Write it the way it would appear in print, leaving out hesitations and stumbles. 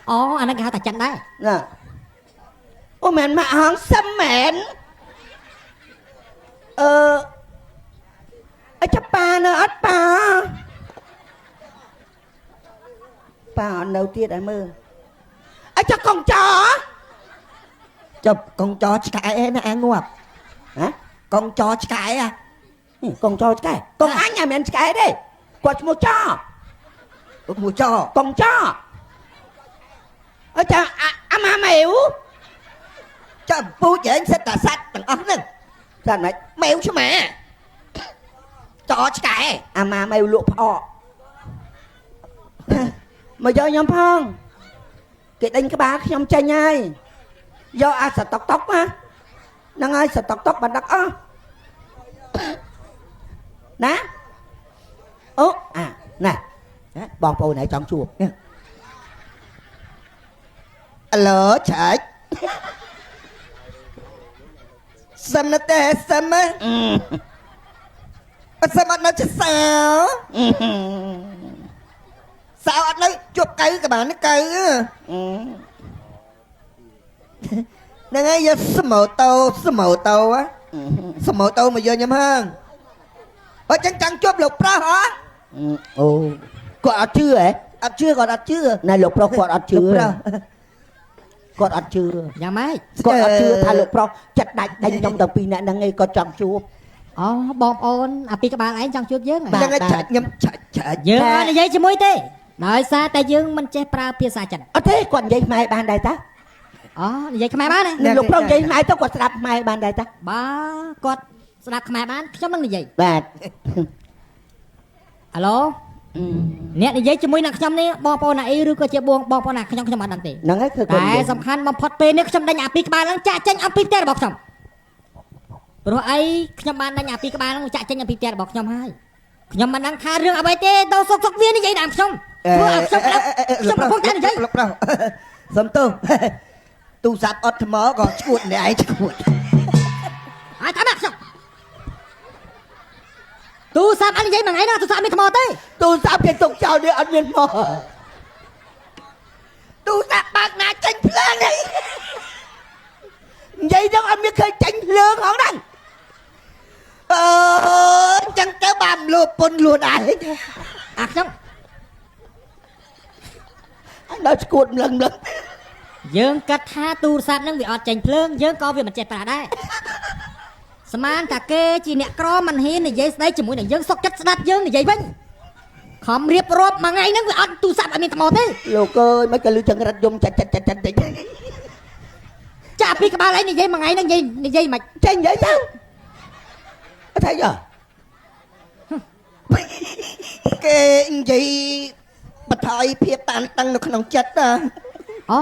Ồ, anh ấy hao tài chanh đấy. Nè. Ô mẹn mà hóng xâm mẹn. Ở chấp bà nữa ớt bà. Bà ở đâu tiết ai mơ. Ở cho con chó. Cho con chó cái nó ăn ngoạp. Hả? Con chó cái à? Con chó cái. Con anh nhà mẹn cái đi. Quạt mua chó. Mua chó. Con chó. Ở cho mà mèo. Cho bố chế anh sẽ tả sát tầng ấm nè. Sao này? Mèo chứ mẹ. Chó cái. Mà mèo lụa phọ. Mà do nhóm phong. Cái đánh cái bác nhóm chanh ai. Do sợ tóc á. Năng ai sợ tóc bà đắc á. Ná. Nè. Bọn bồ này chọn chuột nha. Alo chạy. Xâm nó tê xâm á. Xâm anh nói chứ sao. Sao anh nói chụp cây các bạn nó cây á. Nè ngay giờ xâm màu tàu á. Xâm màu tàu mà giờ nhầm hơn. Ở chẳng chụp lục ra hả. Còn ọt chưa hả? Ọt chưa còn ọt chưa. Này lục ra còn ọt chưa. Còn ọt chưa. Dạ mấy. Còn ọt chưa thà lục ra. Chặt đánh trong tàu pin nè ngay có chọn chuột. Ồ, bom ôn. À, pi các bạn ấy trong chuột dương. Nè ngay chạy nhầm chạy. Dương anh ấy chứ mối tê. Nói xa tay dương mình chế pra pia xa chanh. Thế còn dây mai bàn đây ta. Vậy khmer bán này. Lục ra dây mai tao còn đạp mai bàn đây ta. Ba quạt đạp khmer bán trong nó là gì? Bà. Alo. Nèនិយាយជាមួយនឹងខ្ញុំនេះបងប្អូនណាអីឬក៏ជាបងប្អូនណាខ្ញុំអត់ដឹងទេ ហ្នឹងហើយគឺតែសំខាន់បំផុតពេលនេះខ្ញុំដេញអាពីក្បាលហ្នឹងចាក់ចេញអំពីផ្ទះរបស់ខ្ញុំព្រោះអីខ្ញុំបានដេញអាពីក្បាលហ្នឹងចាក់ចេញអំពីផ្ទះរបស់ខ្ញុំហើយខ្ញុំមិនដឹងថារឿងអ្វីទេទៅសុកវានិយាយតាមខ្ញុំព្រោះខ្ញុំកំពុងតែនិយាយលុបប្រោសំទោសទូរស័ព្ទអត់ថ្មក៏ឈួតអ្នកឯងឈួតហើយតាមខ្ញុំទូរស័ព្ទអញនិយាយមួយថ្ងៃណាទូរស័ព្ទមានថ្មទេទូរស័ព្ទគេទុកចោលនេះអត់មានថ្មទូរស័ព្ទបើកណាចេញភ្លើងនេះនិយាយដល់អត់មានឃើញចេញភ្លើងហងហ្នឹងចឹងទៅបានលូពុនលួនឯងអាខ្ញុំអញដល់ស្គួតម្លឹងយើងគិតថាទូរស័ព្ទហ្នឹងវាអត់ចេញភ្លើងយើងក៏វាមិនចេះប្រើដែរស្មានតាគេជាអ្នកក្រមិនហ៊ាននិយាយស្ដីជាមួយនឹងយើងសុកចិត្តស្ដាប់យើងនិយាយវិញខំរៀបរាប់មួយថ្ងៃហ្នឹងវាអត់ទូរស័ព្ទអត់មានថ្មទេលោកអើយមិនក៏លឺចង្រិតយំចាច់តិចចាក់ពីក្បាលឯងនិយាយមួយថ្ងៃហ្នឹងនិយាយមិនចេញនិយាយទៅអត់thấy giờ គេនិយាយបថយភាពតានតឹងនៅក្នុងចិត្តអូ